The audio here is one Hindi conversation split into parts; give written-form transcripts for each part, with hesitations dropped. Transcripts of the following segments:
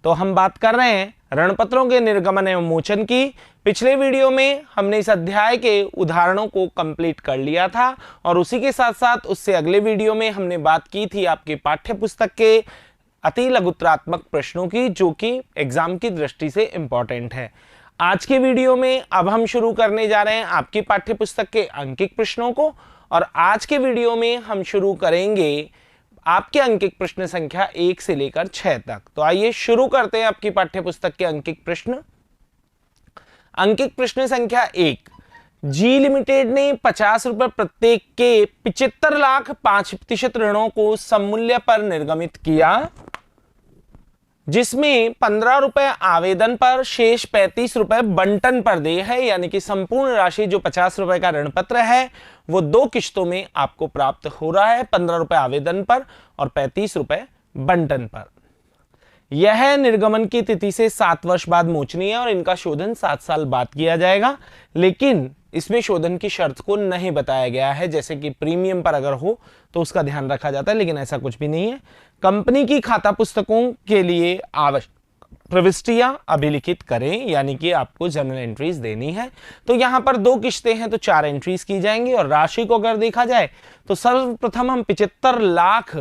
तो हम बात कर रहे हैं ऋणपत्रों के निर्गमन एवं मोचन की। पिछले वीडियो में हमने इस अध्याय के उदाहरणों को कंप्लीट कर लिया था और उसी के साथ साथ उससे अगले वीडियो में हमने बात की थी आपके पाठ्य पुस्तक के अति लघुत्रात्मक प्रश्नों की, जो कि एग्जाम की दृष्टि से इंपॉर्टेंट है। आज के वीडियो में अब हम शुरू करने जा रहे हैं आपकी पाठ्य पुस्तक के अंकित प्रश्नों को, और आज के वीडियो में हम शुरू करेंगे आपके अंकित प्रश्न संख्या 1 से लेकर 6 तक। तो आइए शुरू करते हैं आपकी पाठ्य पुस्तक के अंकित प्रश्न। अंकित प्रश्न संख्या 1, जी लिमिटेड ने 50 रुपए प्रत्येक के 75 लाख 5% ऋणों को सममूल्य पर निर्गमित किया, जिसमें 15 रुपए आवेदन पर, शेष 35 रुपए बंटन पर देय है। यानी कि संपूर्ण राशि जो 50 रुपए का ऋण पत्र है वो 2 किश्तों में आपको प्राप्त हो रहा है, 15 रुपए आवेदन पर और 35 रुपए बंटन पर। यह निर्गमन की तिथि से 7 वर्ष बाद मोचनीय है और इनका शोधन 7 साल बाद किया जाएगा, लेकिन इसमें शोधन की शर्त को नहीं बताया गया है। जैसे कि प्रीमियम पर अगर हो तो उसका ध्यान रखा जाता है, लेकिन ऐसा कुछ भी नहीं है। कंपनी की खाता पुस्तकों के लिए आवश्यक प्रविष्टियां अभिलिखित करें, यानी कि आपको जर्नल एंट्रीज देनी है। तो यहां पर 2 किश्तें हैं तो 4 एंट्रीज की जाएंगी। और राशि को अगर देखा जाए तो सर्वप्रथम हम 75 लाख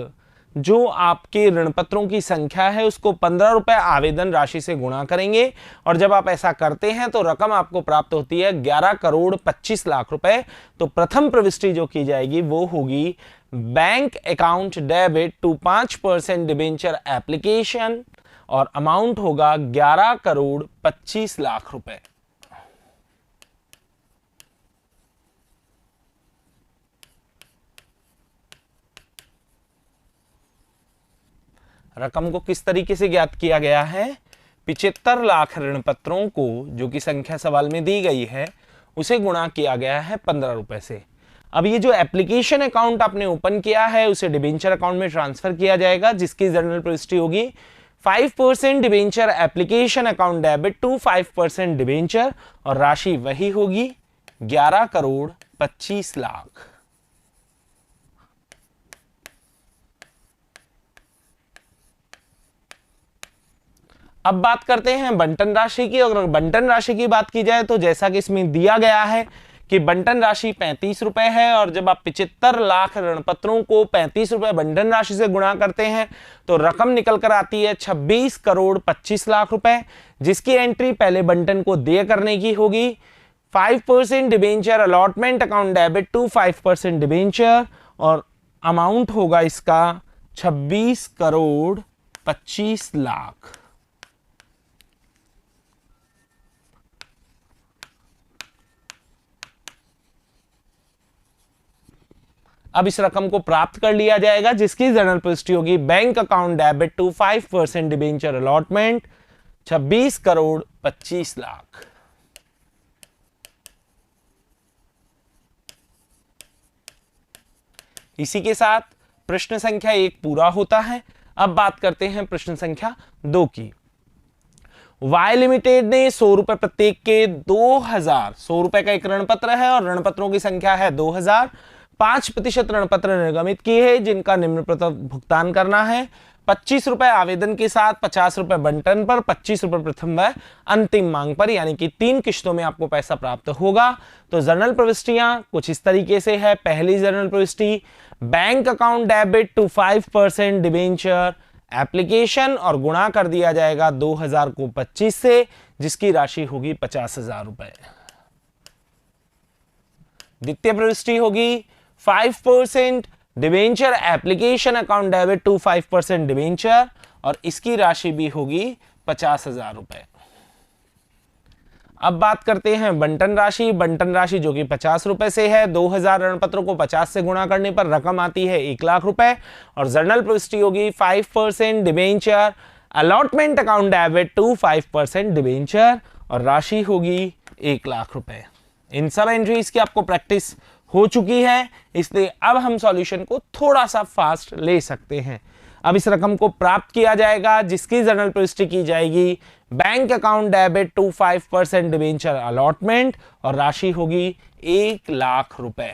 जो आपके ऋणपत्रों की संख्या है उसको 15 रुपए आवेदन राशि से गुणा करेंगे, और जब आप ऐसा करते हैं तो रकम आपको प्राप्त होती है 11 करोड़ 25 लाख रुपए। तो प्रथम प्रविष्टि जो की जाएगी वो होगी bank account debit to 5% debenture application, और अमाउंट होगा 11 करोड़ 25 लाख रुपए। रकम को किस तरीके से ज्ञात किया गया है? 75 लाख ऋण पत्रों को, जो कि संख्या सवाल में दी गई है, उसे गुणा किया गया है 15 रुपए से। अब ये जो एप्लीकेशन अकाउंट आपने ओपन किया है उसे डिबेंचर अकाउंट में ट्रांसफर किया जाएगा, जिसकी जर्नल प्रविष्टि होगी 5% debenture application account debit to 5% debenture, और राशि वही होगी 11 करोड़ 25 लाख। अब बात करते हैं बंटन राशि की। अगर बंटन राशि की बात की जाए तो जैसा कि इसमें दिया गया है कि बंटन राशि 35 रुपए है, और जब आप 75 लाख ऋणपत्रों को 35 रुपए बंटन राशि से गुणा करते हैं तो रकम निकल कर आती है 26 करोड़ 25 लाख रुपए, जिसकी एंट्री पहले बंटन को देय करने की होगी। 5% debenture allotment account debit to 5% debenture, और अमाउंट होगा इसका 26 करोड़ 25 लाख। अब इस रकम को प्राप्त कर लिया जाएगा, जिसकी जर्नल प्रविष्टि होगी bank account debit to 5% debenture allotment 26 crore 25 lakh. इसी के साथ प्रश्न संख्या 1 पूरा होता है। अब बात करते हैं प्रश्न संख्या 2 की। वाई लिमिटेड ने 100 रुपए प्रत्येक के 2000, 100 रुपए का एक ऋण पत्र है और ऋण पत्रों की संख्या है 2000, 5% ऋण पत्र निर्गमित किए हैं, जिनका निम्न प्रकार भुगतान करना है। 25 रुपए आवेदन के साथ, 50 रुपए बंटन पर, 25 रुपए प्रथम व अंतिम मांग पर, यानी कि 3 किश्तों में आपको पैसा प्राप्त होगा। तो जर्नल प्रविष्टियां कुछ इस तरीके से है। पहली जर्नल प्रविष्टि bank account debit to 5% debenture application, और गुणा कर दिया जाएगा 2000 को 25 से, जिसकी राशि होगी 50,000 रुपए। द्वितीय प्रविष्टि होगी 5% debenture application account debit to 5% debenture, और इसकी राशि भी होगी 50,000 रुपए। अब बात करते हैं बंटन राशि। बंटन राशि जो कि 50 रुपए से है, 2000 ऋण पत्रों को 50 से गुणा करने पर रकम आती है 1 लाख रुपए, और जर्नल प्रविष्टि होगी 5% debenture allotment account debit to 5% debenture, और राशि होगी 1 लाख रुपए। इन सब एंट्रीज की आपको प्रैक्टिस हो चुकी है, इसलिए अब हम सॉल्यूशन को थोड़ा सा फास्ट ले सकते हैं। अब इस रकम को प्राप्त किया जाएगा, जिसकी जर्नल प्रविष्टि की जाएगी bank account debit to 5% debenture allotment, और राशि होगी 1 लाख रुपए।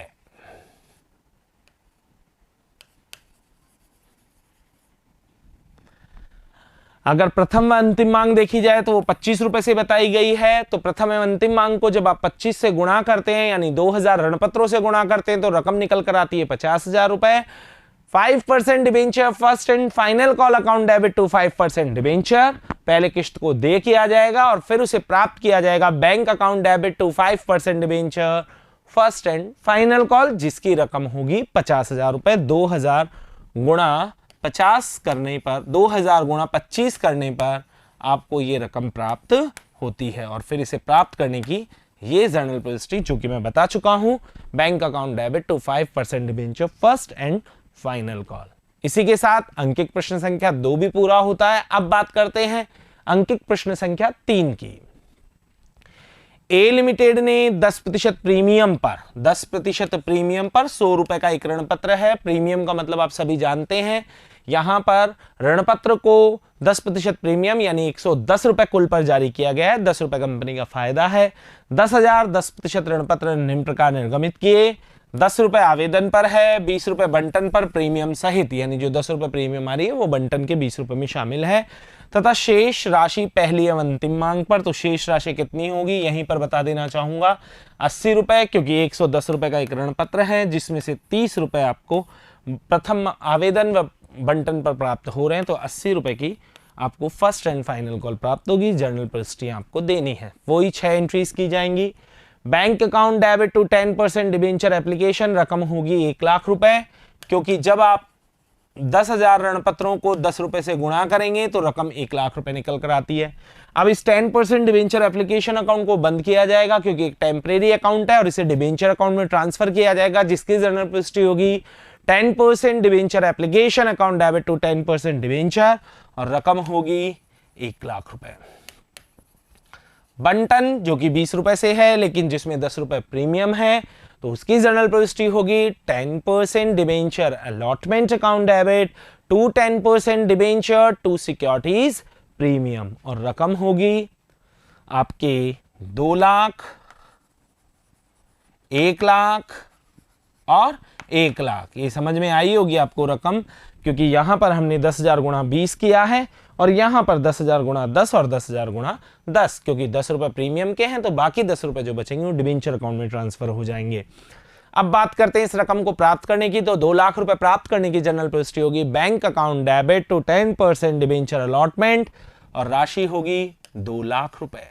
अगर प्रथम व अंतिम मांग देखी जाए तो वो 25 रुपए से बताई गई है। तो प्रथम एवं अंतिम मांग को जब आप 25 से गुणा करते हैं यानी 2000 ऋणपत्रों से गुणा करते हैं तो रकम निकल कर आती है 50,000 रुपए। 5% debenture first and final call account debit to 5% debenture, पहले किस्त को दे किया जाएगा और फिर उसे प्राप्त किया जाएगा bank account debit to 5% debenture first and final call, जिसकी रकम होगी 50,000 रुपए। 2000 गुणा 50 करने पर, 2000 गुणा 25 करने पर आपको ये रकम प्राप्त होती है और फिर इसे प्राप्त करने की ये जर्नल प्रविष्टि जो कि मैं बता चुका हूं, bank account debit to 5% debenture first and final call. इसी के साथ अंकित प्रश्न संख्या 2 भी पूरा होता है। अब बात करते हैं अंकित प्रश्न संख्या 3 की। ए लिमिटेड ने 10% प्रीमियम पर 10% प्रीमियम पर 100 रुपए का एक ऋण पत्र है। प्रीमियम का मतलब आप सभी जानते हैं, यहां पर ऋण पत्र को 10% प्रीमियम यानी 110 रुपए कुल पर जारी किया गया है। 10 रुपए कंपनी का फायदा है। 10,000 10% ऋण पत्र निम्न प्रकार निर्गमित किए। 10 रुपए आवेदन पर है, 20 रुपए बंटन पर प्रीमियम सहित, यानी जो 10 रुपए प्रीमियम आ रही है वो बंटन के 20 रुपए में शामिल है, तथा शेष राशि पहली एवं अंतिम मांग पर। तो शेष राशि कितनी होगी यहीं पर बता देना चाहूंगा, 80 रुपए, क्योंकि 110 रुपए का एक ऋण पत्र है जिसमें से 30 रुपए आपको प्रथम आवेदन व बंटन पर प्राप्त हो रहे हैं। तो 80 रुपए की आपको फर्स्ट एंड फाइनल कॉल प्राप्त होगी। जर्नल प्रविष्टि आपको देनी है, वही 6 एंट्रीज की जाएंगी। Bank account debit to 10% debenture application, रकम होगी 1 लाख रुपए, क्योंकि जब आप 10,000 ऋण पत्रों को 10 रुपए से गुणा करेंगे तो रकम 1 लाख रुपए निकल कर आती है। अब इस 10% डिबेंचर एप्लीकेशन अकाउंट को बंद किया जाएगा क्योंकि एक टेम्परेरी अकाउंट है और इसे डिबेंचर अकाउंट में ट्रांसफर किया जाएगा, जिसकी जर्नल प्रविष्टि होगी 10% debenture application account debit to 10% debenture और रकम होगी 1 लाख रुपए। बंटन जो कि 20 रुपए से है लेकिन जिसमें 10 रुपए प्रीमियम है, तो उसकी जर्नल प्रविष्टि होगी 10% debenture allotment account debit to 10% debenture to securities premium और रकम होगी आपके 2 लाख, 1 लाख और 1 लाख। ये समझ में आई होगी आपको रकम, क्योंकि यहां पर हमने 10,000 गुणा 20 किया है और यहां पर 10,000 गुणा 10 और 10,000 गुणा 10, क्योंकि 10 रुपए प्रीमियम के हैं तो बाकी 10 रुपए जो बचेंगे वो डिबेंचर अकाउंट में ट्रांसफर हो जाएंगे। अब बात करते हैं इस रकम को प्राप्त करने की। तो 2 लाख रुपए प्राप्त करने की जर्नल प्रविष्टि होगी bank account debit to 10% debenture allotment और राशि होगी 2 लाख रुपए।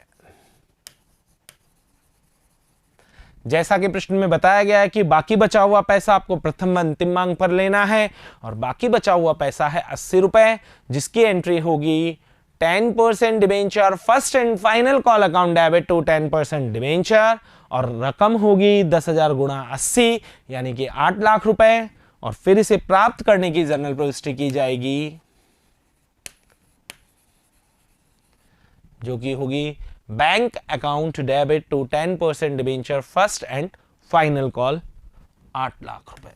जैसा कि प्रश्न में बताया गया है कि बाकी बचा हुआ पैसा आपको प्रथम अंतिम मांग पर लेना है और बाकी बचा हुआ पैसा है 80 रुपए, जिसकी एंट्री होगी 10% debenture first and final call account debit to 10% debenture और रकम होगी 10,000 गुणा 80 यानी कि 8 लाख रुपए और फिर इसे प्राप्त करने की जर्नल प्रविष्टि की जाएगी जो कि होगी bank account debit to 10% debenture first and final call 8 lakh रुपए।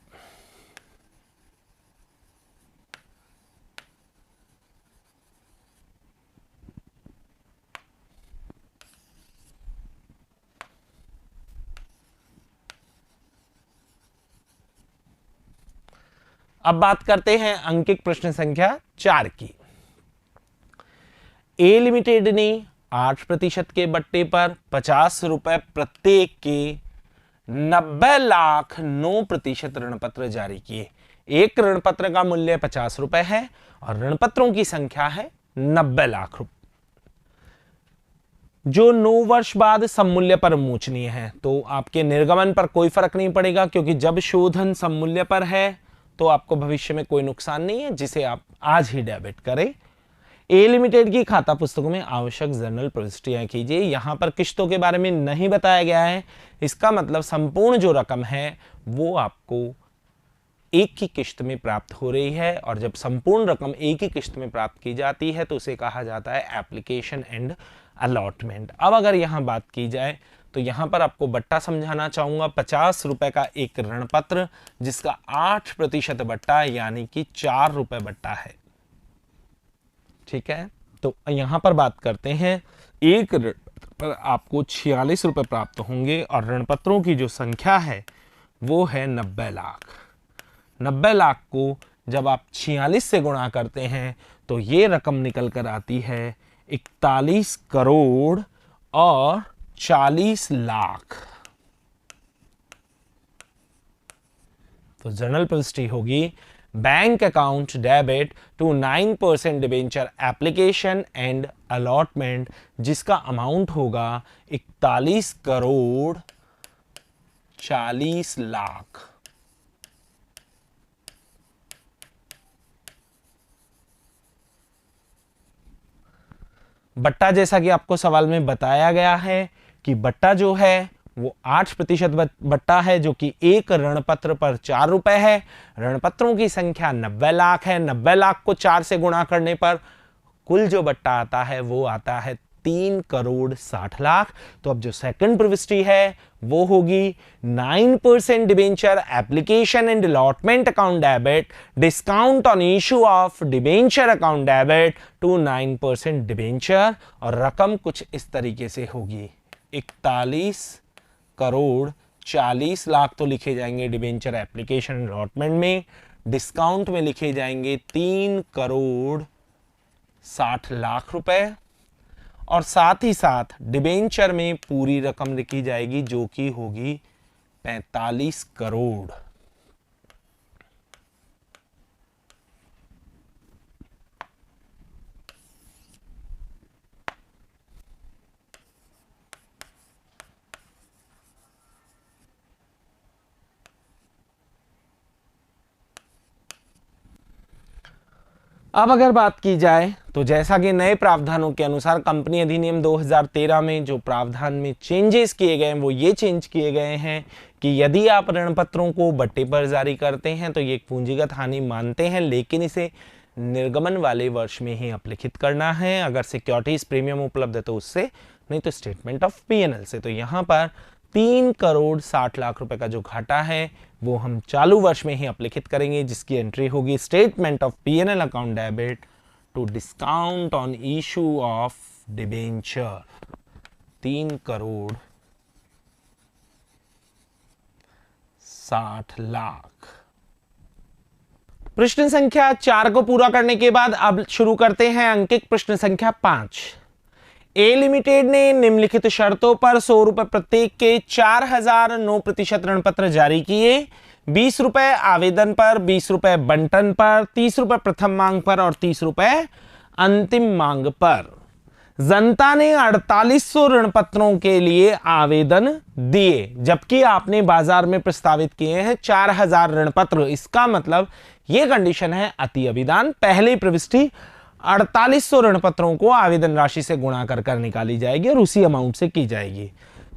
अब बात करते हैं अंकित प्रश्न संख्या 4 की। ए लिमिटेड ने 8% के बट्टे पर 50 रुपए प्रत्येक के 90 लाख 9% ऋण पत्र जारी किए। एक ऋण पत्र का मूल्य 50 रुपए है और ऋण पत्रों की संख्या है 90 लाख रुपए, जो 9 वर्ष बाद सममूल्य पर उन्मोचनीय है। तो आपके निर्गमन पर कोई फर्क नहीं पड़ेगा, क्योंकि जब शोधन सममूल्य पर है तो आपको भविष्य में कोई नुकसान नहीं है, जिसे आप आज ही डेबिट करें। ए लिमिटेड की खाता पुस्तकों में आवश्यक जर्नल प्रविष्टियां कीजिए। यहां पर किस्तों के बारे में नहीं बताया गया है, इसका मतलब संपूर्ण जो रकम है वो आपको एक ही किस्त में प्राप्त हो रही है और जब संपूर्ण रकम एक ही किस्त में प्राप्त की जाती है तो उसे कहा जाता है एप्लीकेशन एंड अलॉटमेंट। अब अगर यहां बात की जाए तो यहां पर आपको बट्टा समझाना चाहूंगा। 50 रुपए का एक ऋण पत्र जिसका 8% बट्टा यानी कि 4 रुपए बट्टा है, ठीक है। तो यहां पर बात करते हैं, एक ऋण पर आपको 46 रुपए प्राप्त होंगे और ऋण पत्रों की जो संख्या है वो है 90 लाख। 90 लाख को जब आप 46 से गुणा करते हैं तो ये रकम निकल कर आती है 41 करोड़ और 40 लाख। तो जनरल प्रविष्टि होगी bank account debit to 9% debenture application and allotment, जिसका अमाउंट होगा 41 करोड़ 40 लाख। बट्टा जैसा कि आपको सवाल में बताया गया है कि बट्टा जो है वो 8% बट्टा है, जो कि एक ऋणपत्र पर 4 रुपए है। ऋणपत्रों की संख्या 90 लाख है। 90 लाख को 4 से गुणा करने पर कुल जो बट्टा आता है वो आता है 3 करोड़ 60 लाख। तो अब जो सेकंड प्रविष्टि है वो होगी 9% debenture application and allotment account debit discount on issue of debenture account debit to 9% debenture, और रकम कुछ इस तरीके से होगी 41 करोड़ 40 लाख तो लिखे जाएंगे डिबेंचर एप्लीकेशन अलॉटमेंट में, डिस्काउंट में लिखे जाएंगे 3 करोड़ 60 लाख रुपए, और साथ ही साथ डिबेंचर में पूरी रकम लिखी जाएगी जो कि होगी 45 करोड़। अब अगर बात की जाए तो जैसा कि नए प्रावधानों के अनुसार कंपनी अधिनियम 2013 में जो प्रावधान में चेंजेस किए गए हैं वो ये चेंज किए गए हैं कि यदि आप ऋण पत्रों को बट्टे पर जारी करते हैं तो ये एक पूंजीगत हानि मानते हैं, लेकिन इसे निर्गमन वाले वर्ष में ही अपलिखित करना है। अगर सिक्योरिटीज प्रीमियम उपलब्ध है तो उससे, नहीं तो स्टेटमेंट ऑफ पीएनएल से। तो यहाँ पर 3 करोड़ 60 लाख रुपए का जो घाटा है वो हम चालू वर्ष में ही अपलिखित करेंगे, जिसकी एंट्री होगी statement of PNL account debit to discount on issue of debenture 3 crore 60 lakh. प्रश्न संख्या 4 को पूरा करने के बाद अब शुरू करते हैं अंकित प्रश्न संख्या 5। ए लिमिटेड ने निम्नलिखित शर्तों पर 100 रुपए प्रत्येक के 4000 9% ऋण पत्र जारी किए। 20 रुपए आवेदन पर, 20 रुपए बंटन पर, 30 रुपए प्रथम मांग पर और 30 रुपए अंतिम मांग पर। जनता ने 4800 ऋण पत्रों के लिए आवेदन दिए, जबकि आपने बाजार में प्रस्तावित किए हैं 4000 ऋण पत्र। इसका मतलब यह कंडीशन है अति अभिदान। पहली प्रविष्टि 4800 ऋण पत्रों को आवेदन राशि से गुणा कर निकाली जाएगी और उसी अमाउंट से की जाएगी।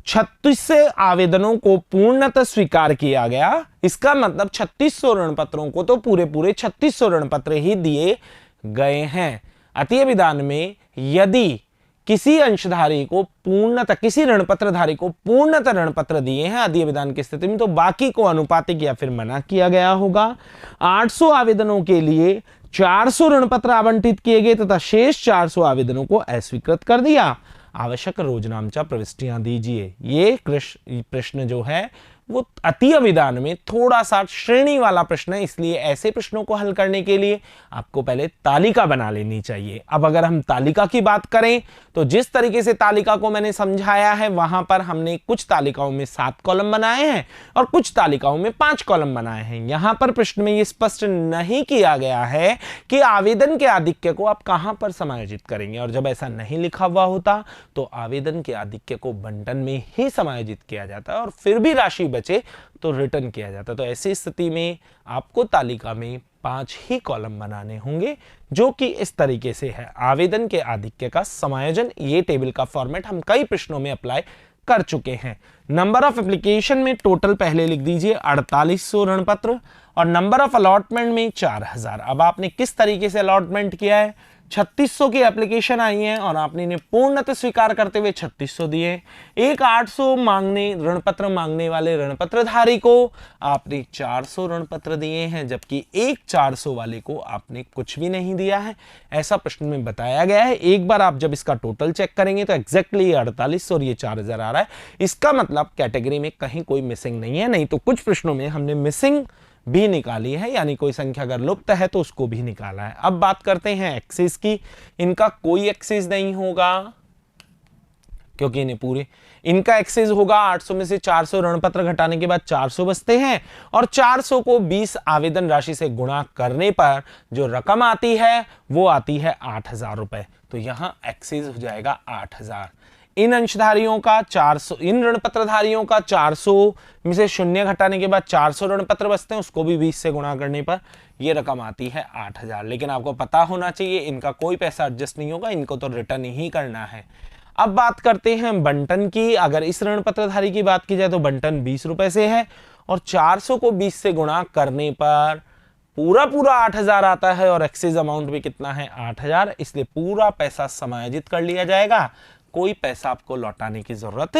36 आवेदनों को पूर्णतः स्वीकार किया गया। इसका मतलब 3600 ऋण पत्रों को तो पूरे 3600 ऋण पत्र ही दिए गए हैं। अति अभिदान में यदि किसी अंशधारी को पूर्णतः, किसी ऋण पत्रधारी को पूर्णतः ऋण पत्र दिए हैं अति अभिदान की स्थिति में, तो बाकी को अनुपातिक या फिर मना किया गया होगा। 800 आवेदनों के लिए 400 ऋण पत्र आवंटित किए गए तथा शेष 400 आवेदनों को अस्वीकृत कर दिया। आवश्यक रोजनामचा प्रविष्टियां दीजिए। ये प्रश्न जो है वो अति अभिदान में थोड़ा सा श्रेणी वाला प्रश्न है, इसलिए ऐसे प्रश्नों को हल करने के लिए आपको पहले तालिका बना लेनी चाहिए। अब अगर हम तालिका की बात करें तो जिस तरीके से तालिका को मैंने समझाया है वहां पर हमने कुछ तालिकाओं में 7 कॉलम बनाए हैं और कुछ तालिकाओं में 5 कॉलम बनाए हैं। यहां पर प्रश्न में यह स्पष्ट नहीं किया गया है कि आवेदन के आधिक्य को आप कहां पर समायोजित करेंगे, और जब ऐसा नहीं लिखा हुआ होता तो आवेदन के आधिक्य को बंटन में ही समायोजित किया जाता है और फिर भी राशि बचे तो रिटर्न किया जाता है। तो ऐसी स्थिति में आपको तालिका में 5 ही कॉलम बनाने होंगे, जो कि इस तरीके से है आवेदन के आधिक्य का समायोजन। ये टेबल का फॉर्मेट हम कई प्रश्नों में अप्लाई कर चुके हैं। नंबर ऑफ एप्लीकेशन में टोटल पहले लिख दीजिए 4800 ऋण पत्र और नंबर ऑफ अलॉटमेंट में 4000। अब आपने किस तरीके से अलॉटमेंट किया है, 3600 की एप्लीकेशन आई है और आपने इन्हें पूर्णतः स्वीकार करते हुए 3600 दिए। एक 800 मांगने ऋण पत्र मांगने वाले ऋण पत्रधारी को आपने 400 ऋण पत्र दिए हैं, जबकि एक 400 वाले को आपने कुछ भी नहीं दिया है। ऐसा प्रश्न में बताया गया है। एक बार आप जब इसका टोटल चेक करेंगे तो एग्जैक्टली 4800 और ये 4000 आ रहा है। इसका मतलब कैटेगरी में कहीं कोई मिसिंग नहीं है, नहीं तो कुछ प्रश्नों में हमने मिसिंग भी निकाली है, यानी कोई संख्या अगर लुप्त है तो उसको भी निकाला है। अब बात करते हैं एक्सिस की। इनका कोई एक्सिस नहीं होगा क्योंकि इन्हें पूरे, इनका एक्सिस होगा 800 में से 400 ऋण पत्र घटाने के बाद 400 बचते हैं, और 400 को 20 आवेदन राशि से गुणा करने पर जो रकम आती है वो आती है 8,000 रुपए। तो यहां एक्सिस हो जाएगा 8,000। इन अंशधारियों का 400, इन ऋण पत्रधारियों का 400 में से शून्य घटाने के बाद 400 ऋण पत्र बचते हैं, उसको भी 20 से गुणा करने पर ये रकम आती है 8,000। लेकिन आपको पता होना चाहिए इनका कोई पैसा एडजस्ट नहीं होगा, इनको तो रिटर्न ही करना है। अब बात करते हैं बंटन की। अगर इस ऋण पत्रधारी की बात की जाए तो बंटन 20 रुपए से है, और 400 को 20 से गुणा करने पर पूरा 8,000 आता है, और एक्सिस अमाउंट भी कितना है 8,000, इसलिए पूरा पैसा समायोजित कर लिया जाएगा, कोई पैसा आपको लौटाने की जरूरत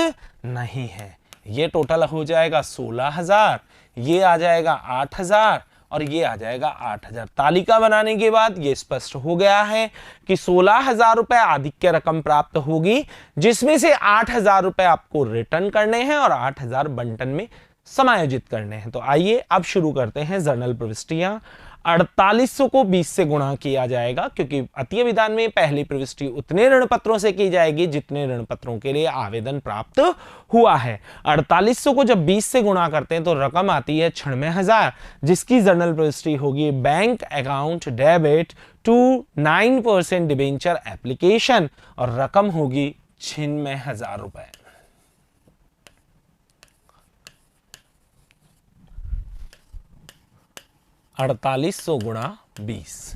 नहीं है। ये टोटल हो जाएगा 16,000, ये आ जाएगा 8,000 और ये आ जाएगा 8,000। तालिका बनाने के बाद ये स्पष्ट हो गया है कि 16,000 रुपए आधिक्य रकम प्राप्त होगी, जिसमें से 8,000 रुपए आपको रिटर्न करने हैं और 8,000 बंटन में समायोजित करने हैं। तो आइए अब शुरू करते हैं जर्नल प्रविष्टियां। 4800 को 20 से गुणा किया जाएगा, क्योंकि अतीय विधान में पहली प्रविष्टि उतने ऋण पत्रों से की जाएगी जितने ऋण पत्रों के लिए आवेदन प्राप्त हुआ है। 4800 को जब 20 से गुणा करते हैं तो रकम आती है 96,000, जिसकी जर्नल प्रविष्टि होगी bank account debit to 9% debenture application, और रकम होगी 96,000 रुपए। 4800 गुणा 20,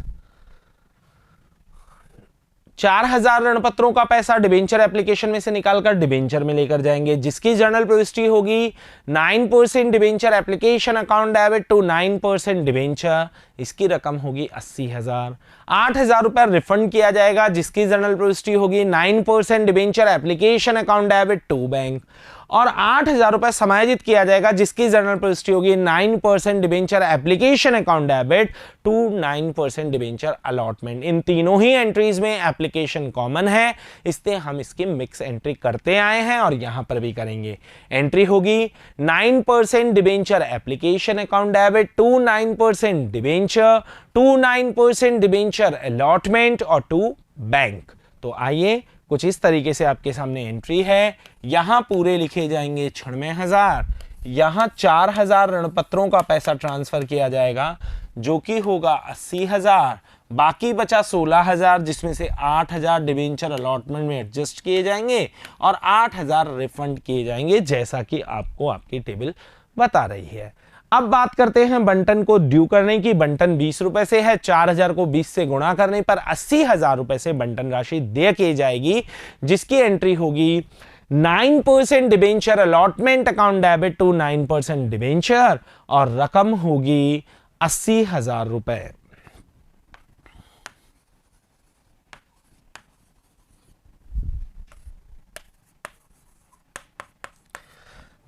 4,000 ऋण पत्रों का पैसा डिबेंचर एप्लीकेशन में से निकालकर डिबेंचर में लेकर जाएंगे, जिसकी जर्नल प्रविष्टि होगी 9% debenture application account debit to 9% debenture, इसकी रकम होगी 80,000। 8,000 रुपए रिफंड किया जाएगा, जिसकी जर्नल प्रविष्टि होगी 9% debenture application account debit to bank, और 8,000 रुपए समायोजित किया जाएगा, जिसकी जर्नल प्रविष्टि होगी 9% debenture application account debit to 9% debenture allotment. इन तीनों ही एंट्रीज में एप्लीकेशन कॉमन है, इसलिए हम इसकी मिक्स एंट्री करते आए हैं और यहां पर भी करेंगे। एंट्री होगी 9% debenture application account debit to 9% debenture to 9% debenture allotment और टू बैंक। तो आइए कुछ इस तरीके से आपके सामने एंट्री है। यहां पूरे लिखे जाएंगे 96,000, यहां 4,000 ऋण पत्रों का पैसा ट्रांसफर किया जाएगा जो कि होगा 80,000, बाकी बचा 16,000, जिसमें से 8,000 डिबेंचर अलॉटमेंट में एडजस्ट किए जाएंगे और 8,000 रिफंड किए जाएंगे, जैसा कि आपको आपकी टेबल बता रही है। अब बात करते हैं बंटन को ड्यू करने की। बंटन 20 रुपए से है, 4,000 को 20 से गुणा करने पर 80,000 रुपए से बंटन राशि देय की जाएगी, जिसकी एंट्री होगी 9% debenture allotment account debit to 9% debenture, और रकम होगी 80,000 रुपए।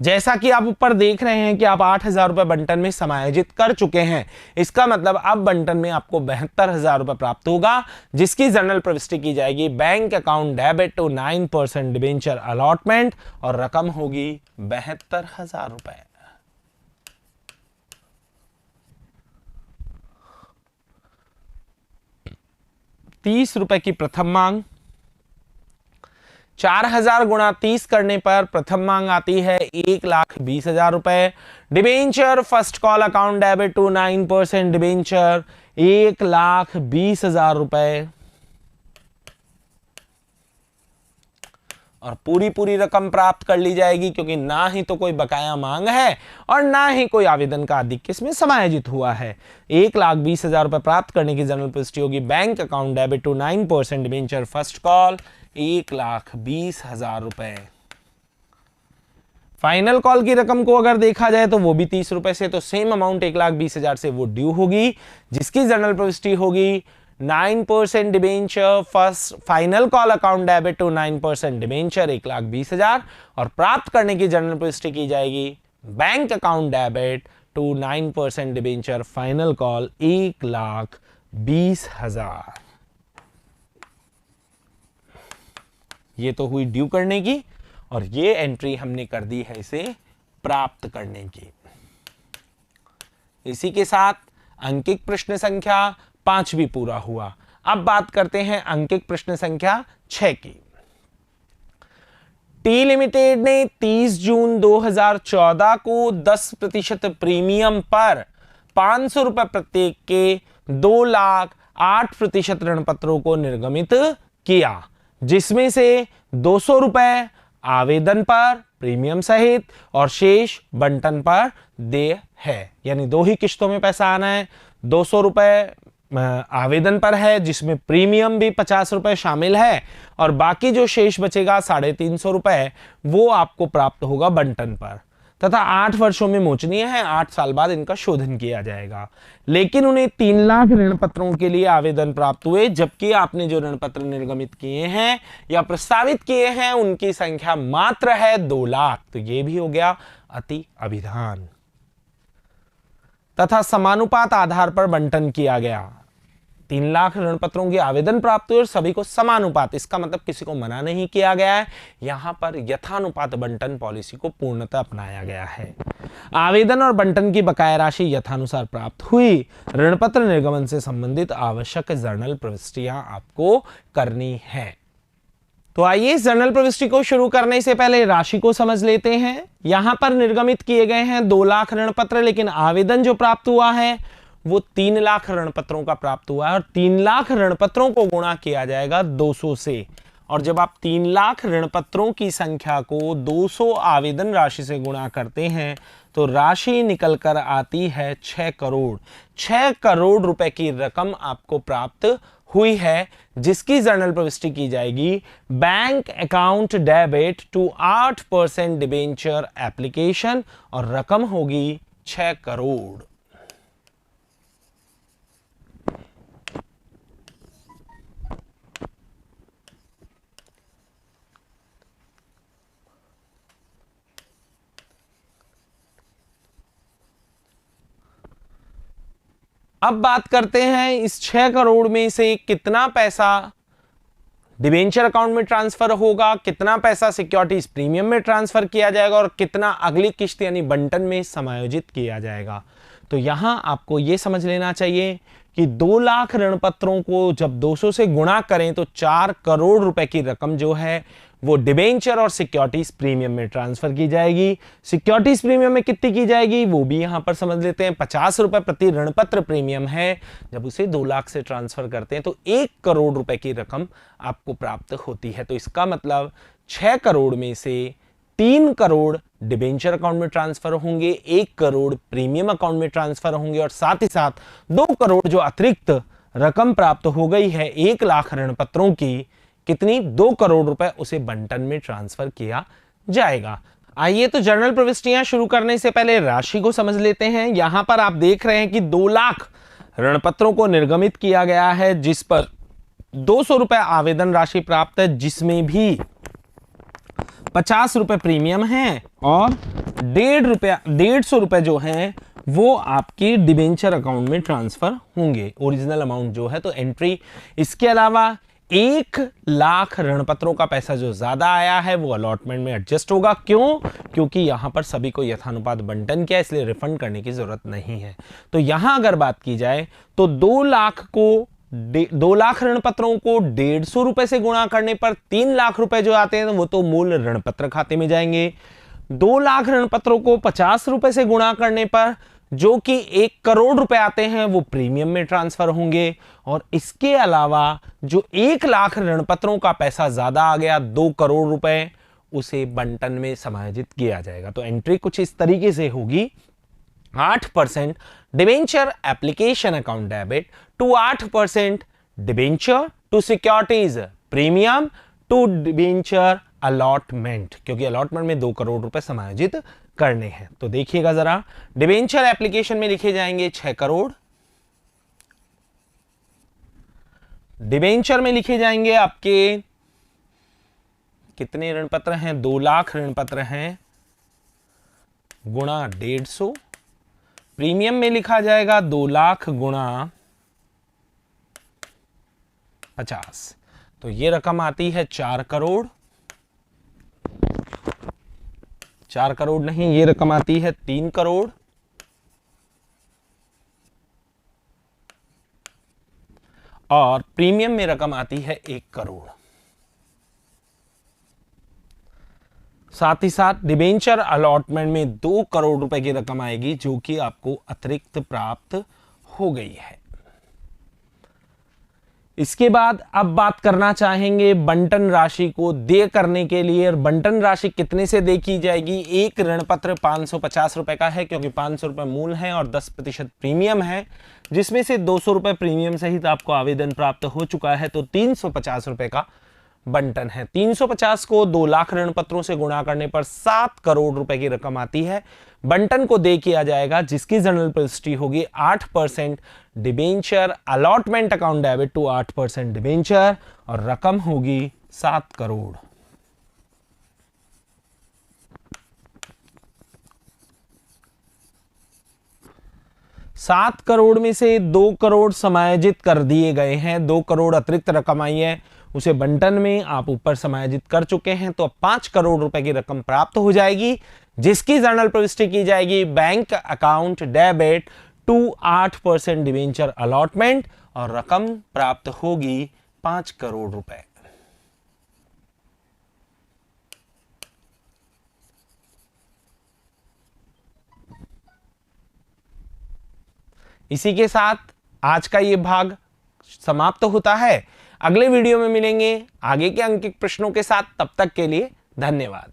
जैसा कि आप ऊपर देख रहे हैं कि आप 8,000 रुपए बंटन में समायोजित कर चुके हैं, इसका मतलब अब बंटन में आपको 72,000 रुपए प्राप्त होगा, जिसकी जर्नल प्रविष्टि की जाएगी bank account debit to 9% debenture allotment, और रकम होगी 72,000 रुपए। ₹30 की प्रथम मांग, 4,000 गुणा 30 करने पर प्रथम मांग आती है 1,20,000 रुपए। Debenture first call account debit to 9% debenture 1,20,000 रुपए, और पूरी रकम प्राप्त कर ली जाएगी, क्योंकि ना ही तो कोई बकाया मांग है और ना ही कोई आवेदन का आधिक्य इसमें समायोजित हुआ है। 1,20,000 रुपए प्राप्त करने की जर्नल प्रविष्टि होगी bank account debit to 9% debenture first call 1,20,000 रुपए। फाइनल कॉल की रकम को अगर देखा जाए तो वो भी 30 रुपए से, तो सेम अमाउंट 1,20,000 से वो ड्यू होगी, जिसकी जर्नल प्रविष्टि होगी 9% debenture first final call account debit to 9% debenture 1,20,000, और प्राप्त करने की जर्नल प्रविष्टि की जाएगी bank account debit to 9% debenture final call 1,20,000। ये तो हुई ड्यू करने की, और ये एंट्री हमने कर दी है इसे प्राप्त करने की। इसी के साथ अंकित प्रश्न संख्या 5 भी पूरा हुआ। अब बात करते हैं अंकित प्रश्न संख्या 6 की। टी लिमिटेड ने 30 जून 2014 को 10% प्रीमियम पर 500 रुपए प्रत्येक के 2,08% ऋण पत्रों को निर्गमित किया, जिसमें से 200 रुपए आवेदन पर प्रीमियम सहित और शेष बंटन पर देय है। यानी दो ही किश्तों में पैसा आना है। 200 रुपए आवेदन पर है, जिसमें प्रीमियम भी 50 रुपए शामिल है, और बाकी जो शेष बचेगा 350 रुपए वो आपको प्राप्त होगा बंटन पर, तथा 8 वर्षों में मोचनीय है। 8 साल बाद इनका शोधन किया जाएगा। लेकिन उन्हें 3 लाख ऋण पत्रों के लिए आवेदन प्राप्त हुए, जबकि आपने जो ऋण पत्र निर्गमित किए हैं या प्रस्तावित किए हैं उनकी संख्या मात्र है 2 लाख। तो यह भी हो गया अति अभिधान। तथा समानुपात आधार पर बंटन किया गया। 3 लाख ऋण पत्रों के आवेदन प्राप्त हुए और सभी को समानुपात, इसका मतलब किसी को मना नहीं किया गया है। यहां पर यथानुपात बंटन पॉलिसी को पूर्णतः अपनाया गया है। आवेदन और बंटन की बकाया राशि यथानुसार प्राप्त हुई। ऋण पत्र निर्गमन से संबंधित आवश्यक जर्नल प्रविष्टियां आपको करनी है। तो आइए इस जर्नल प्रविष्टि को शुरू करने से पहले राशि को समझ लेते हैं। यहां पर निर्गमित किए गए हैं 2 लाख ऋण पत्र, लेकिन आवेदन जो प्राप्त हुआ है वो 3 लाख ऋण पत्रों का प्राप्त हुआ है, और 3 लाख ऋण पत्रों को गुणा किया जाएगा 200 से। और जब आप 3 लाख ऋण पत्रों की संख्या को 200 आवेदन राशि से गुणा करते हैं तो राशि निकलकर आती है 6 करोड़। 6 करोड़ रुपए की रकम आपको प्राप्त हुई है, जिसकी जर्नल प्रविष्टि की जाएगी bank account debit to 8% debenture application, और रकम होगी 6 करोड़। अब बात करते हैं इस 6 करोड़ में से कितना पैसा डिबेंचर अकाउंट में ट्रांसफर होगा, कितना पैसा सिक्योरिटीज प्रीमियम में ट्रांसफर किया जाएगा, और कितना अगली किश्त यानी बंटन में समायोजित किया जाएगा। तो यहां आपको यह समझ लेना चाहिए कि 2 लाख ऋण पत्रों को जब 200 से गुणा करें तो 4 करोड़ रुपए की रकम जो है वो डिबेंचर और सिक्योरिटीज प्रीमियम में ट्रांसफर की जाएगी। सिक्योरिटीज प्रीमियम में कितनी की जाएगी वो भी यहां पर समझ लेते हैं। 50 रुपए प्रति ऋण पत्र प्रीमियम है। जब उसे 2 लाख से ट्रांसफर करते हैं तो 1 करोड़ रुपए की रकम आपको प्राप्त होती है। तो इसका मतलब 6 करोड़ में से 3 करोड़ डिबेंचर अकाउंट में ट्रांसफर होंगे, 1 करोड़ प्रीमियम अकाउंट में ट्रांसफर होंगे, और साथ ही साथ 2 करोड़ जो अतिरिक्त रकम प्राप्त हो गई है 1 लाख ऋण पत्रों की, कितनी 2 करोड़ रुपए उसे बंटन में ट्रांसफर किया जाएगा। आइए तो जर्नल प्रविष्टियां शुरू करने से पहले राशि को समझ लेते हैं। यहां पर आप देख रहे हैं कि 2 लाख ऋण पत्रों को निर्गमित किया गया है, जिस पर 200 रुपए आवेदन राशि प्राप्त है, जिसमें भी 50 रुपए प्रीमियम है और 150 रुपए जो है वो आपके डिबेंचर अकाउंट में ट्रांसफर होंगे, ओरिजिनल अमाउंट जो है। तो एंट्री, इसके अलावा 1 लाख ऋण पत्रों का पैसा जो ज्यादा आया है वो अलॉटमेंट में एडजस्ट होगा। क्यों? क्योंकि यहां पर सभी को यथानुपात बंटन किया, इसलिए रिफंड करने की जरूरत नहीं है। तो यहां अगर बात की जाए तो 2 लाख ऋण पत्रों को 150 रुपए से गुणा करने पर 3 लाख रुपए जो आते हैं वो तो मूल ऋण पत्र खाते में जाएंगे। 2 लाख ऋण पत्रों को 50 रुपए से गुणा करने पर जो कि 1 करोड़ रुपए आते हैं वो प्रीमियम में ट्रांसफर होंगे, और इसके अलावा जो 1 लाख ऋण पत्रों का पैसा ज्यादा आ गया 2 करोड़ रुपए, उसे बंटन में समायोजित किया जाएगा। तो एंट्री कुछ इस तरीके से होगी, 8% debenture application account debit to 8% debenture to securities premium to debenture allotment, क्योंकि अलॉटमेंट में 2 करोड़ रुपए समायोजित करने हैं। तो देखिएगा जरा, डिबेंचर एप्लीकेशन में लिखे जाएंगे 6 करोड़, डिबेंचर में लिखे जाएंगे आपके कितने ऋण पत्र हैं, 2 लाख ऋण पत्र हैं, गुणा 150, प्रीमियम में लिखा जाएगा 2 लाख गुणा 50, तो ये रकम आती है 4 करोड़। 4 करोड़ नहीं, ये रकम आती है 3 करोड़। और प्रीमियम में रकम आती है 1 करोड़। साथ ही साथ डिबेंचर अलॉटमेंट में 2 करोड़ रुपए की रकम आएगी, जो कि आपको अतिरिक्त प्राप्त हो गई है। इसके बाद अब बात करना चाहेंगे बंटन राशि को देय करने के लिए। और बंटन राशि कितने से देय की जाएगी? एक ऋण पत्र 550 रुपए का है, क्योंकि 500 रुपए मूल है और 10% प्रीमियम है, जिसमें से 200 रुपए प्रीमियम सहित आपको आवेदन प्राप्त हो चुका है। तो 350 रुपए का बंटन है। 350 को 2 लाख ऋण पत्रों से गुणा करने पर 7 करोड़ रुपए की रकम आती है। बंटन को दे किया जाएगा, जिसकी जनरल पब्लिसिटी होगी 8% debenture allotment account debit to 8% debenture, और रकम होगी 7 करोड़। सात करोड़ में से 2 करोड़ समायोजित कर दिए गए हैं। 2 करोड़ अतिरिक्त रकम आई है, उसे बंटन में आप ऊपर समायोजित कर चुके हैं। तो 5 करोड़ रुपए की रकम प्राप्त हो जाएगी, जिसकी जनरल प्रविष्टि की जाएगी bank account debit to 8% debenture allotment, और रकम प्राप्त होगी 5 करोड़ रुपए। इसी के साथ आज का ये भाग समाप्त होता है। अगले वीडियो में मिलेंगे आगे के अंकित प्रश्नों के साथ। तब तक के लिए धन्यवाद।